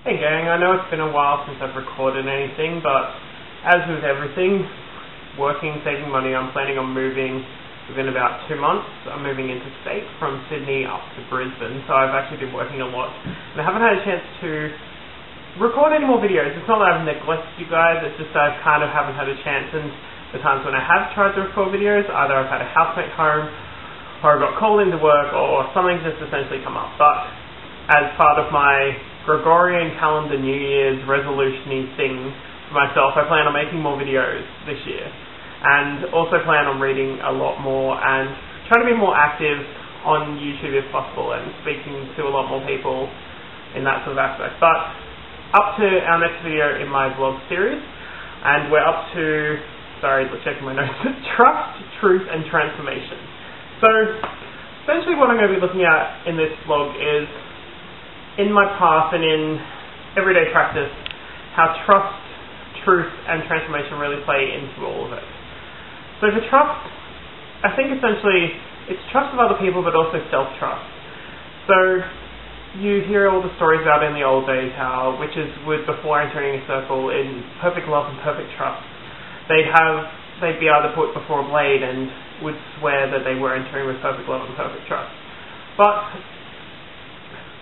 Hey gang, I know it's been a while since I've recorded anything, but as with everything, working, saving money, I'm planning on moving within about 2 months. I'm moving interstate from Sydney up to Brisbane, so I've actually been working a lot. And I haven't had a chance to record any more videos. It's not that I've neglected you guys, it's just that I kind of haven't had a chance, and the times when I have tried to record videos, either I've had a housemate home, or I got called into work, or something's just essentially come up. But as part of my Gregorian calendar New Year's resolution-y thing for myself, I plan on making more videos this year, and also plan on reading a lot more and trying to be more active on YouTube if possible, and speaking to a lot more people in that sort of aspect. But up to our next video in my vlog series, and we're up to, sorry, let's check my notes, trust, truth, and transformation. So essentially what I'm going to be looking at in this vlog is, in my past and in everyday practice, how trust, truth, and transformation really play into all of it. So for trust, I think essentially it's trust of other people, but also self-trust. So you hear all the stories about in the old days how witches would, before entering a circle in perfect love and perfect trust, they'd be able to put before a blade and would swear that they were entering with perfect love and perfect trust. But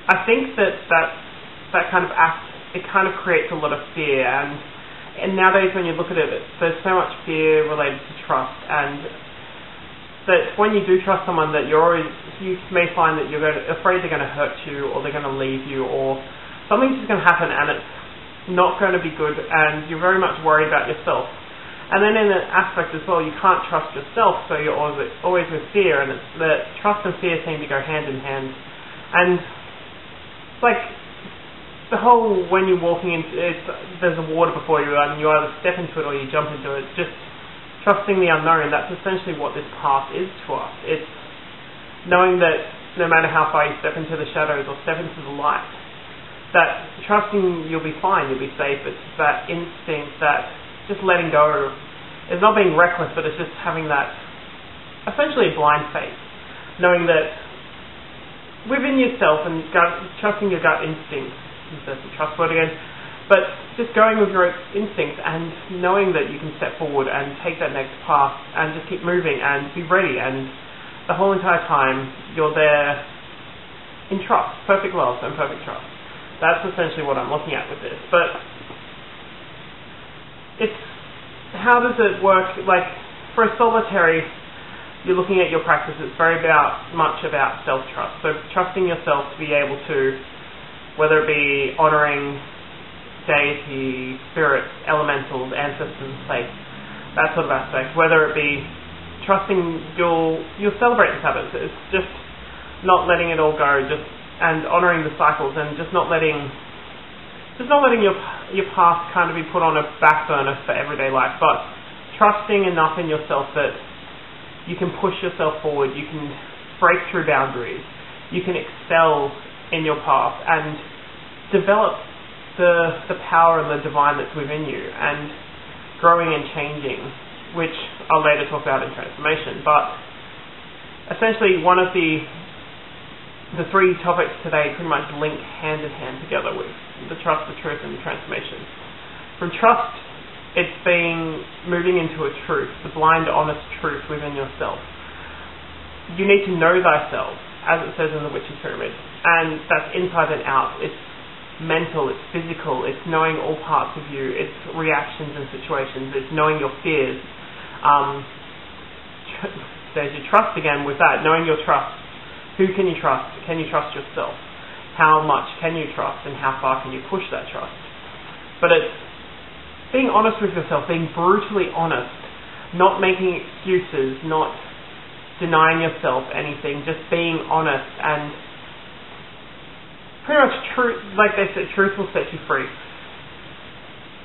I think that kind of act, it kind of creates a lot of fear, and nowadays when you look at it, there's so much fear related to trust, and that when you do trust someone, that you may find that you're afraid they're going to hurt you, or they're going to leave you, or something's just going to happen and it's not going to be good, and you're very much worried about yourself. And then in an aspect as well, you can't trust yourself, so you're always with fear, and it's that trust and fear seem to go hand in hand. And like the whole, when you're walking into it, there's a water before you and you either step into it or you jump into it, just trusting the unknown. That's essentially what this path is to us. It's knowing that no matter how far you step into the shadows or step into the light, that trusting you'll be fine, you'll be safe. It's that instinct, that just letting go. It's not being reckless, but it's just having that essentially blind faith, knowing that within yourself and trusting your gut instincts. That's a trust word again. But just going with your instincts and knowing that you can step forward and take that next path and just keep moving and be ready. And the whole entire time you're there in trust, perfect love and perfect trust. That's essentially what I'm looking at with this. But it's, how does it work? Like for a solitary, you're looking at your practice, it's very much about self-trust. So trusting yourself to be able to, whether it be honouring deity, spirits, elementals, ancestors, faith, that sort of aspect. Whether it be trusting you'll celebrate the Sabbath. It's just not letting it all go, and honouring the cycles, and just not letting your past kind of be put on a back burner for everyday life, but trusting enough in yourself that you can push yourself forward, you can break through boundaries, you can excel in your path and develop the power and the divine that's within you, and growing and changing, which I'll later talk about in transformation. But essentially one of the three topics today pretty much link hand in hand together with the trust, the truth, and the transformation. From trust, it's moving into a truth, the blind, honest truth within yourself. You need to know thyself, as it says in the Witch's Pyramid, and that's inside and out. It's mental, it's physical, it's knowing all parts of you, it's reactions and situations, it's knowing your fears. There's your trust again with that, knowing your trust. Who can you trust? Can you trust yourself? How much can you trust, and how far can you push that trust? But it's being honest with yourself, being brutally honest, not making excuses, not denying yourself anything, just being honest, and pretty much truth, like they said, truth will set you free.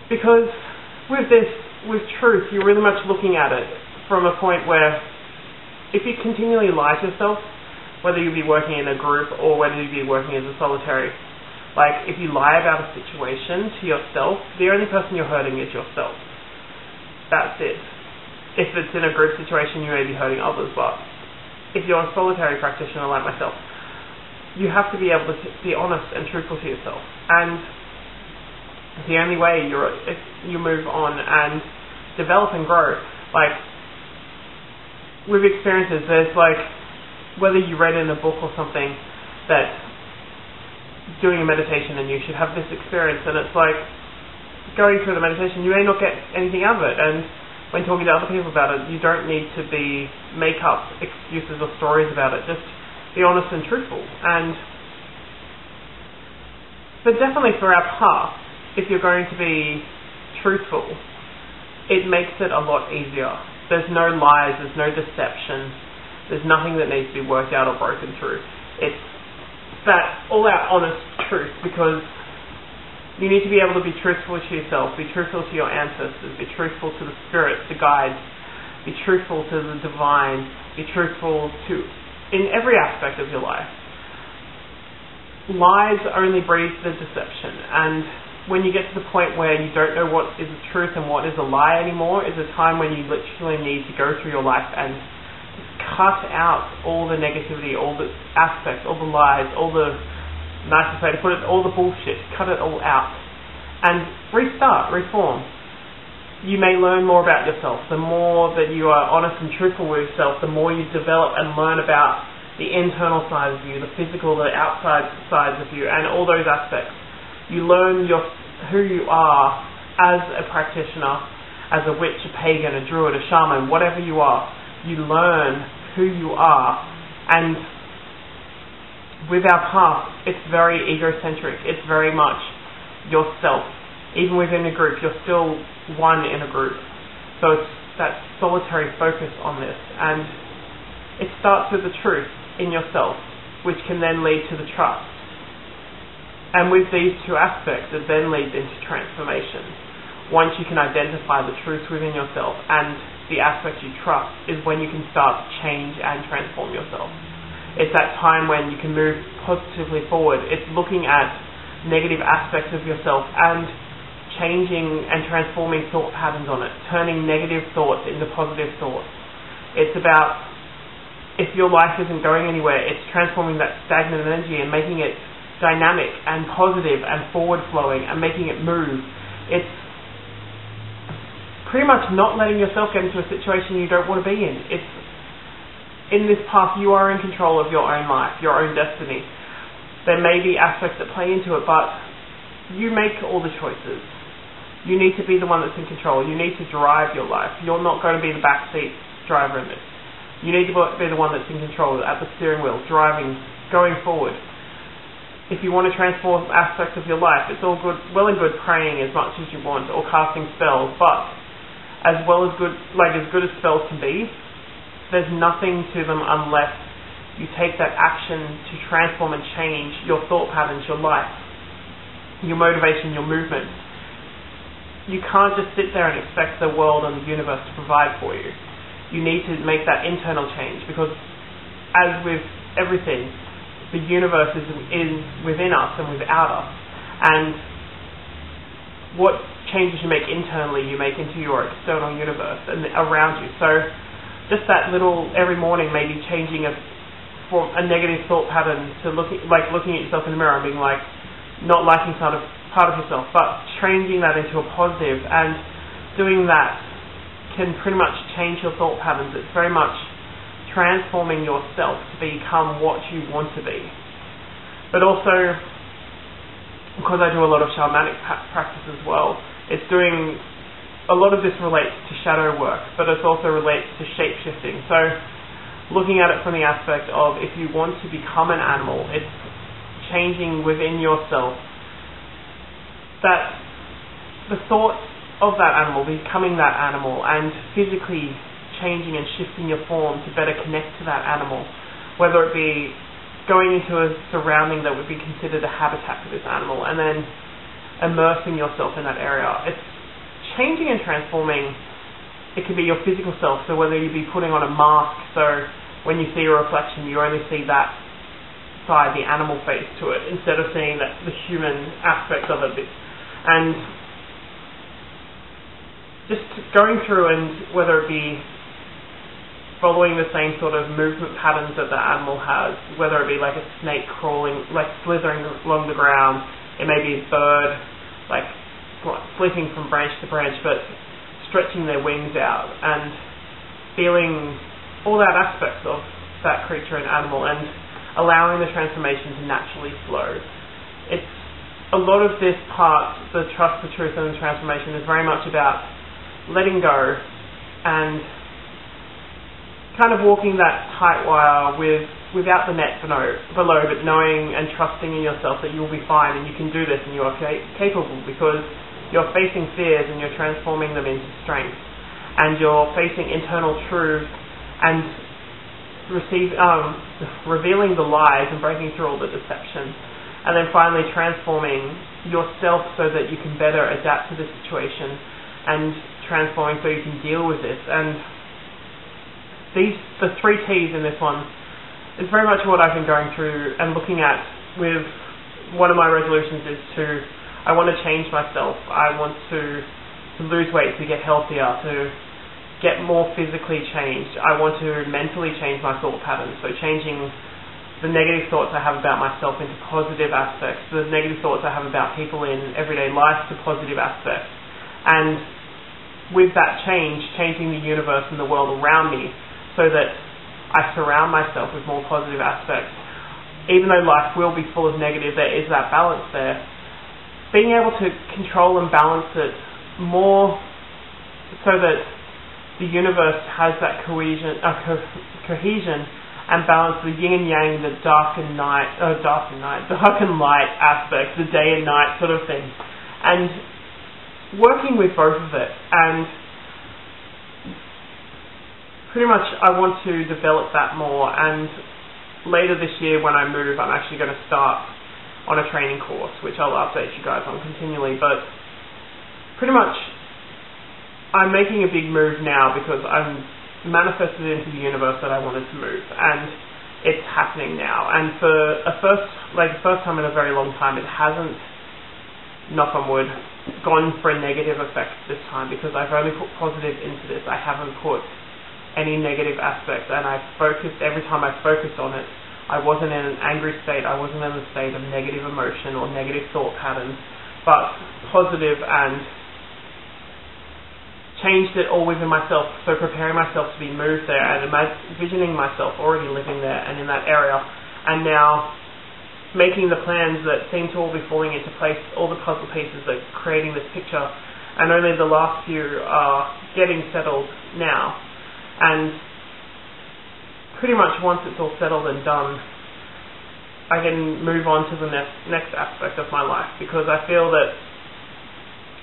Because with truth, you're really much looking at it from a point where if you continually lie to yourself, whether you be working in a group or whether you be working as a solitary, like if you lie about a situation to yourself, the only person you're hurting is yourself. That's it. If it's in a group situation, you may be hurting others, but if you're a solitary practitioner like myself, you have to be able to be honest and truthful to yourself. And It's the only way you move on and develop and grow. Like, with experiences, there's like, whether you read in a book or something that doing a meditation and you should have this experience, and it's like, going through the meditation, you may not get anything out of it, and when talking to other people about it, you don't need to make up excuses or stories about it. Just be honest and truthful. But definitely for our path, if you're going to be truthful, it makes it a lot easier. There's no lies, there's no deception, there's nothing that needs to be worked out or broken through. It's that all-out honest truth, because you need to be able to be truthful to yourself, be truthful to your ancestors, be truthful to the spirits, the guides, be truthful to the divine, be truthful to in every aspect of your life. Lies only breed the deception, and when you get to the point where you don't know what is the truth and what is a lie anymore, is a time when you literally need to go through your life and cut out all the negativity, all the aspects, all the lies, all the nicest way to put it, all the bullshit, cut it all out and restart, reform. You may learn more about yourself. The more that you are honest and truthful with yourself, the more you develop and learn about the internal side of you, the physical, the outside sides of you, and all those aspects. You learn who you are as a practitioner, as a witch, a pagan, a druid, a shaman, whatever you are. You learn who you are, and with our path, it's very egocentric. It's very much yourself. Even within a group, you're still one in a group. So it's that solitary focus on this. And it starts with the truth in yourself, which can then lead to the trust. And with these two aspects, it then leads into transformation. Once you can identify the truth within yourself and the aspects you trust, is when you can start to change and transform yourself. It's that time when you can move positively forward. It's looking at negative aspects of yourself and changing and transforming thought patterns on it, turning negative thoughts into positive thoughts. It's about, if your life isn't going anywhere, it's transforming that stagnant energy and making it dynamic and positive and forward-flowing and making it move. It's pretty much not letting yourself get into a situation you don't want to be in. It's in this path, you are in control of your own life, your own destiny. There may be aspects that play into it, but you make all the choices. You need to be the one that's in control. You need to drive your life. You're not going to be the backseat driver in this. You need to be the one that's in control, at the steering wheel, driving, going forward. If you want to transform aspects of your life, it's all good, well and good praying as much as you want, or casting spells, but as good as spells can be, there's nothing to them unless you take that action to transform and change your thought patterns, your life, your motivation, your movement. You can't just sit there and expect the world and the universe to provide for you. You need to make that internal change, because as with everything, the universe is within us and without us. And what changes you make internally, you make into your external universe and around you. So just that little, every morning maybe changing from a negative thought pattern to looking at yourself in the mirror and being like, not liking part of yourself, but changing that into a positive, and doing that can pretty much change your thought patterns. It's very much transforming yourself to become what you want to be. But also, because I do a lot of shamanic practice as well, it's doing, a lot of this relates to shadow work, but it also relates to shape-shifting. So looking at it from the aspect of, if you want to become an animal, it's changing within yourself that the thoughts of that animal, becoming that animal, and physically changing and shifting your form to better connect to that animal, whether it be going into a surrounding that would be considered a habitat for this animal and then immersing yourself in that area. It's changing and transforming. It could be your physical self, so whether you be putting on a mask, so when you see a reflection you only see that side, the animal face to it, instead of seeing the human aspect of it. And just going through, and whether it be following the same sort of movement patterns that the animal has, whether it be like a snake crawling, like slithering along the ground, it may be a bird, like flipping from branch to branch, but stretching their wings out and feeling all that aspects of that creature and animal and allowing the transformation to naturally flow. It's a lot of this part, the trust, the truth, and the transformation is very much about letting go and kind of walking that tight wire without the net below, but knowing and trusting in yourself that you will be fine and you can do this and you are capable, because you're facing fears and you're transforming them into strength, and you're facing internal truths and revealing the lies and breaking through all the deception, and then finally transforming yourself so that you can better adapt to the situation and transforming so you can deal with this. And the 3 T's in this one is very much what I've been going through and looking at with one of my resolutions is I want to change myself. I want to lose weight, to get healthier, to get more physically changed. I want to mentally change my thought patterns, so changing the negative thoughts I have about myself into positive aspects, the negative thoughts I have about people in everyday life to positive aspects. And with that change, changing the universe and the world around me so that I surround myself with more positive aspects. Even though life will be full of negative, there is that balance there. Being able to control and balance it more so that the universe has that cohesion and balance, the yin and yang, the dark and light aspects, the day and night sort of thing. And working with both of it, and pretty much I want to develop that more. And later this year when I move, I'm actually going to start on a training course, which I'll update you guys on continually. But pretty much I'm making a big move now because I'm manifested into the universe that I wanted to move, and it's happening now. And for the first time in a very long time, it hasn't, knock on wood, gone for a negative effect this time, because I've only put positive into this. I haven't put any negative aspects, and every time I focused on it, I wasn't in an angry state, I wasn't in a state of negative emotion or negative thought patterns, but positive, and changed it all within myself. So preparing myself to be moved there and envisioning myself already living there and in that area, and now making the plans that seem to all be falling into place, all the puzzle pieces that are creating this picture, and only the last few are getting settled now. And pretty much once it's all settled and done, I can move on to the next aspect of my life, because I feel that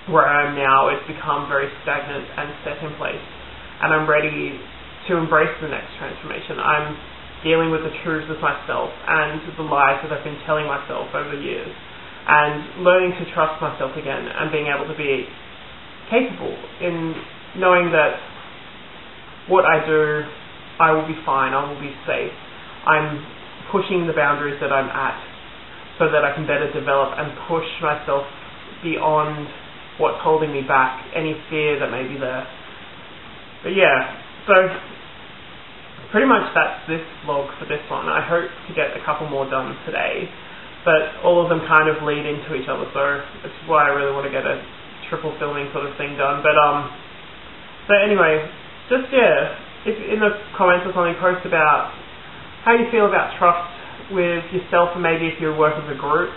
where I am now, it's become very stagnant and set in place, and I'm ready to embrace the next transformation. I'm dealing with the truths of myself and the lies that I've been telling myself over the years, and learning to trust myself again, and being able to be capable in knowing that what I do, I will be fine, I will be safe. I'm pushing the boundaries that I'm at so that I can better develop and push myself beyond what's holding me back, any fear that may be there. But yeah, so pretty much that's this vlog for this one. I hope to get a couple more done today, but all of them kind of lead into each other, so that's why I really want to get a triple filming sort of thing done. But so anyway, just if in the comments or something, post about how you feel about trust with yourself, and maybe if you work with a group,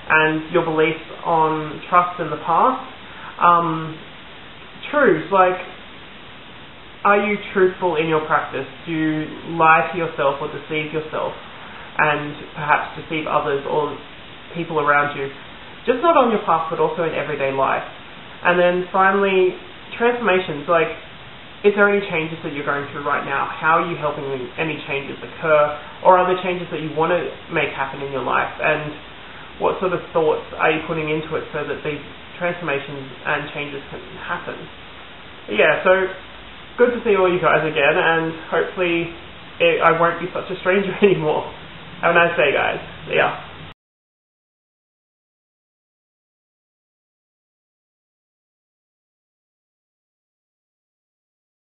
and your beliefs on trust in the past. Truths, like, are you truthful in your practice? Do you lie to yourself or deceive yourself, and perhaps deceive others or people around you? Just not on your path, but also in everyday life. And then finally, transformations, like, is there any changes that you're going through right now? How are you helping any changes occur? Or are there changes that you want to make happen in your life? And what sort of thoughts are you putting into it so that these transformations and changes can happen? Yeah, so good to see all you guys again, and hopefully I won't be such a stranger anymore. Have a nice day, guys. See ya.